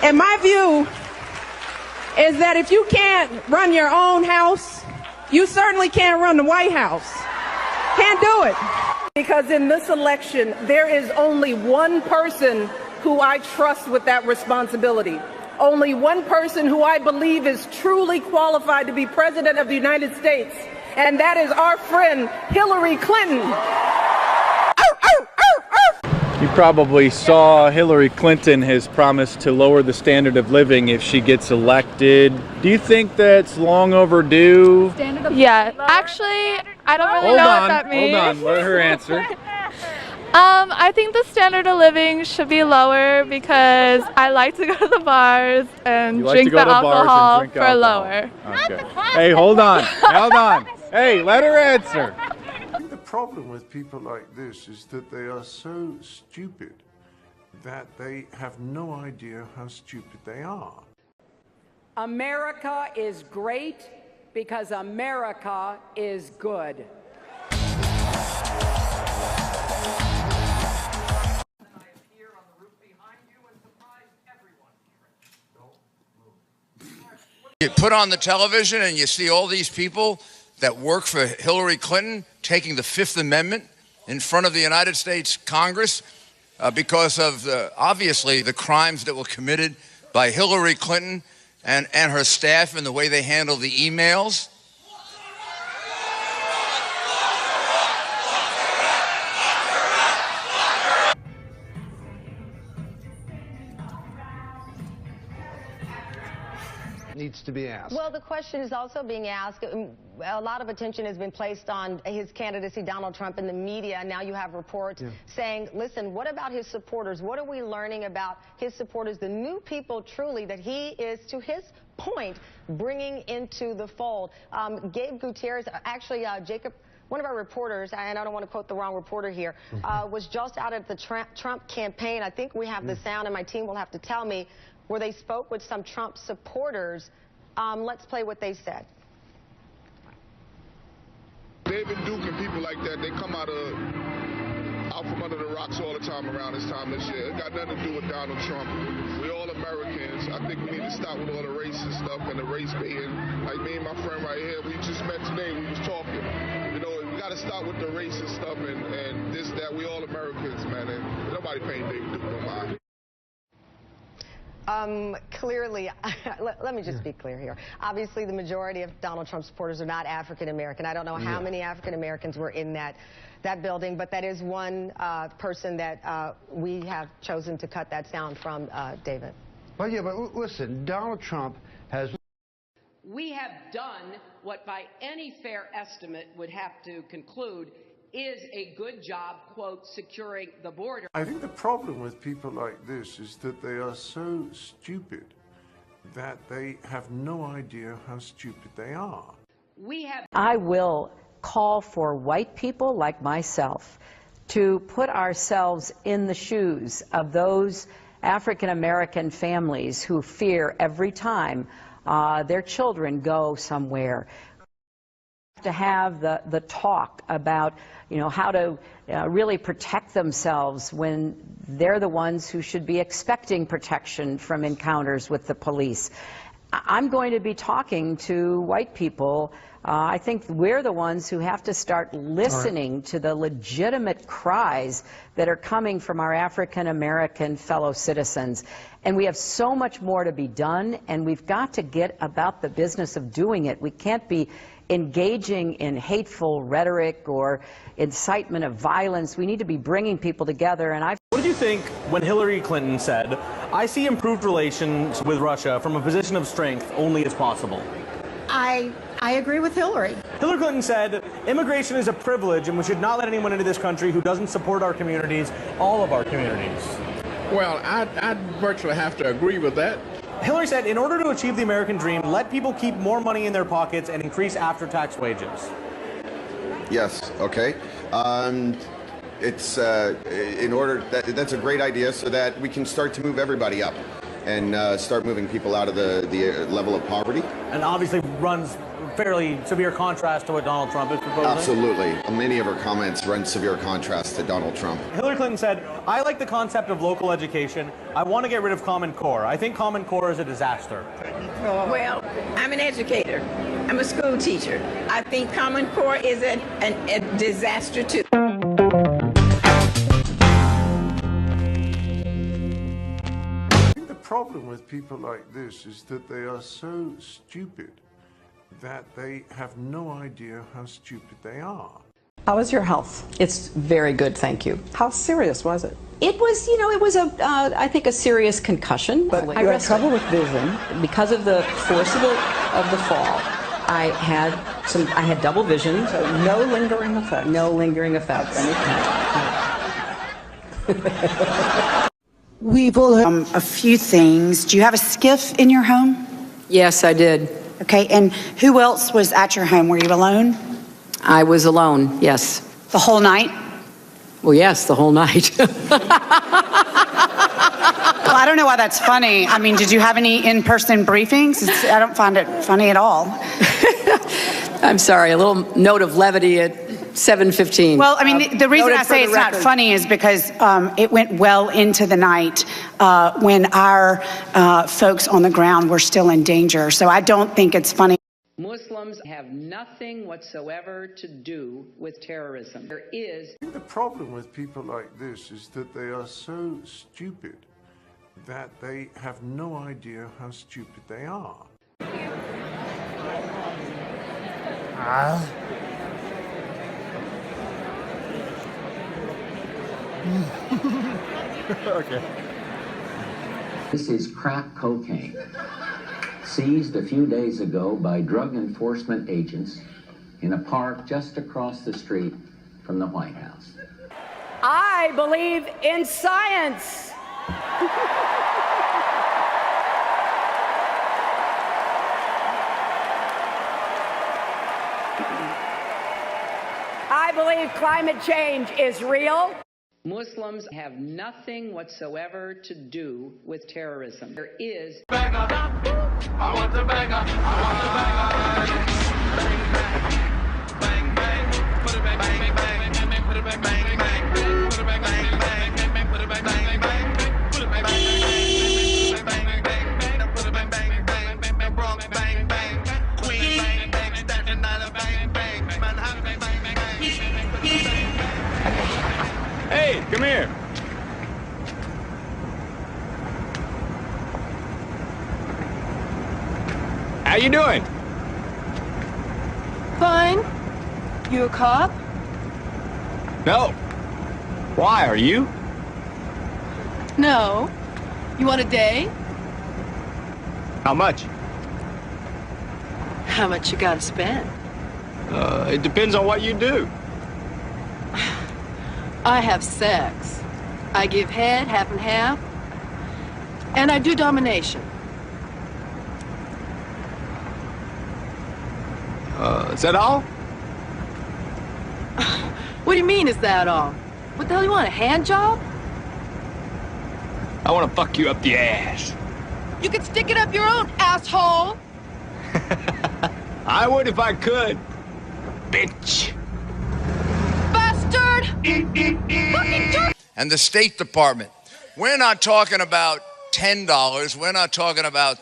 And my view is that if you can't run your own house, you certainly can't run the White House. Can't do it. Because in this election, there is only one person who I trust with that responsibility. Only one person who I believe is truly qualified to be President of the United States, and that is our friend Hillary Clinton. You probably saw Hillary Clinton has promised to lower the standard of living if she gets elected. Do you think that's long overdue? Yeah, actually, I don't really know what that means. Hold on, let her answer. I think the standard of living should be lower because I like to go to the bars and drink the alcohol for lower. Okay. Hey, hold on. Hold on. Hey, let her answer. The problem with people like this is that they are so stupid that they have no idea how stupid they are. America is great because America is good. You put on the television and you see all these people that work for Hillary Clinton taking the Fifth Amendment in front of the United States Congress because of, obviously, the crimes that were committed by Hillary Clinton and her staff and the way they handle the emails. Needs to be asked. Well, the question is also being asked. A lot of attention has been placed on his candidacy, Donald Trump, in the media. Now you have reports saying, listen, what about his supporters? What are we learning about his supporters, the new people truly that he is, to his point, bringing into the fold? Gabe Gutierrez, actually, Jacob, one of our reporters, and I don't want to quote the wrong reporter here, was just out at the Trump campaign. I think we have the sound, and my team will have to tell me, where they spoke with some Trump supporters. Let's play what they said. David Duke and people like that, they come out from under the rocks all the time around this time this year. It got nothing to do with Donald Trump. We all Americans. I think we need to stop with all the racist stuff and the race baiting. Like me and my friend right here, we just met today, we was talking. You know, we got to stop with the racist stuff and this, that. We all Americans, man. And nobody paying David Duke no mind. Clearly, let me just be clear here. Obviously, the majority of Donald Trump supporters are not African American. I don't know how many African Americans were in that building, but that is one person that we have chosen to cut that sound from, David. Well, yeah, but listen, Donald Trump has... We have done what by any fair estimate would have to conclude is a good job, quote, securing the border. I think the problem with people like this is that they are so stupid that they have no idea how stupid they are. I will call for white people like myself to put ourselves in the shoes of those African American families who fear every time their children go somewhere. To have the talk about, you know, how to really protect themselves when they're the ones who should be expecting protection from encounters with the police. I'm going to be talking to white people. I think we're the ones who have to start listening to the legitimate cries that are coming from our African American fellow citizens. And we have so much more to be done, and we've got to get about the business of doing it. We can't be engaging in hateful rhetoric or incitement of violence. We need to be bringing people together. And What did you think when Hillary Clinton said, I see improved relations with Russia from a position of strength only as possible? I agree with Hillary. Hillary Clinton said, immigration is a privilege and we should not let anyone into this country who doesn't support our communities, all of our communities. Well, I'd virtually have to agree with that. Hillary said, in order to achieve the American dream, let people keep more money in their pockets and increase after-tax wages. Yes, okay. It's in order, that's a great idea so that we can start to move everybody up. and start moving people out of the level of poverty. And obviously runs fairly severe contrast to what Donald Trump is proposing. Absolutely. Many of her comments run severe contrast to Donald Trump. Hillary Clinton said, I like the concept of local education. I want to get rid of Common Core. I think Common Core is a disaster. Well, I'm an educator. I'm a school teacher. I think Common Core is a disaster too. The problem with people like this is that they are so stupid that they have no idea how stupid they are. How is your health? It's very good, thank you. How serious was it? It was, it was I think a serious concussion. But you had trouble with vision. Because of the force of the fall, I had double vision. So no lingering effects? No lingering effects. We've all a few things. Do you have a skiff in your home? Yes, I did. Okay, and who else was at your home? Were you alone? I was alone, yes. The whole night? Well, yes, the whole night. Well, I don't know why that's funny. I mean, did you have any in-person briefings? I don't find it funny at all. I'm sorry, a little note of levity at 7:15. Well, I mean, the reason I say it's not funny is because it went well into the night when our folks on the ground were still in danger. So I don't think it's funny. Muslims have nothing whatsoever to do with terrorism. There is. The problem with people like this is that they are so stupid that they have no idea how stupid they are. Okay. This is crack cocaine, seized a few days ago by drug enforcement agents in a park just across the street from the White House. I believe in science. I believe climate change is real. Muslims have nothing whatsoever to do with terrorism. There is. I want the bagger. I want the bagger. Bang, bang. Put it back, bang, bang, bang. Put it back, bang, bang. Put it back, bang, bang, bang. Put it back, bang, bang. Put it back, bang, bang, bang, bang. Put it back, bang, bang, bang. Bronx, bang, bang. Queens, bang, bang. Staten Island, bang, bang. Manhattan, bang, bang, bang. Hey, come here. How you doing? Fine. You a cop? No. Why, are you? No. You want a day? How much? How much you gotta spend? It depends on what you do. I have sex. I give head, half and half. And I do domination. Is that all? What do you mean, is that all? What the hell, you want, a hand job? I want to fuck you up the ass. You can stick it up your own, asshole! I would if I could. Bitch. Bastard! Fucking jerk! And the State Department. We're not talking about $10. We're not talking about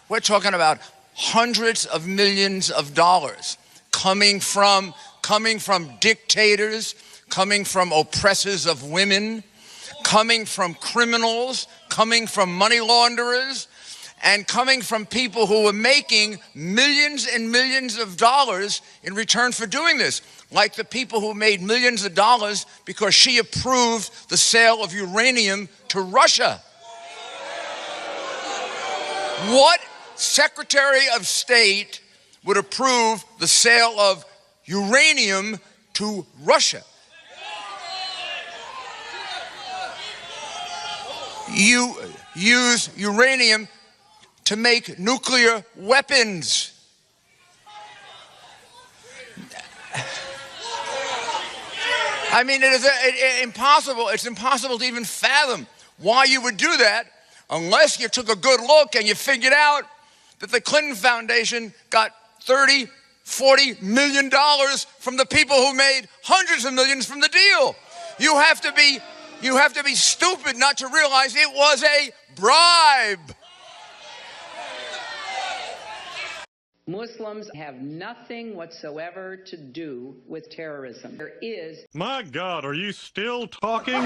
we're talking about hundreds of millions of dollars coming from dictators, coming from oppressors of women, coming from criminals, coming from money launderers, and coming from people who were making millions and millions of dollars in return for doing this. Like the people who made millions of dollars because she approved the sale of uranium to Russia. What Secretary of State would approve the sale of uranium to Russia? You use uranium to make nuclear weapons. I mean, it's impossible to even fathom why you would do that unless you took a good look and you figured out that the Clinton Foundation got $30, $40 million from the people who made hundreds of millions from the deal. You have to be stupid not to realize it was a bribe. Muslims have nothing whatsoever to do with terrorism. There is... My God, are you still talking?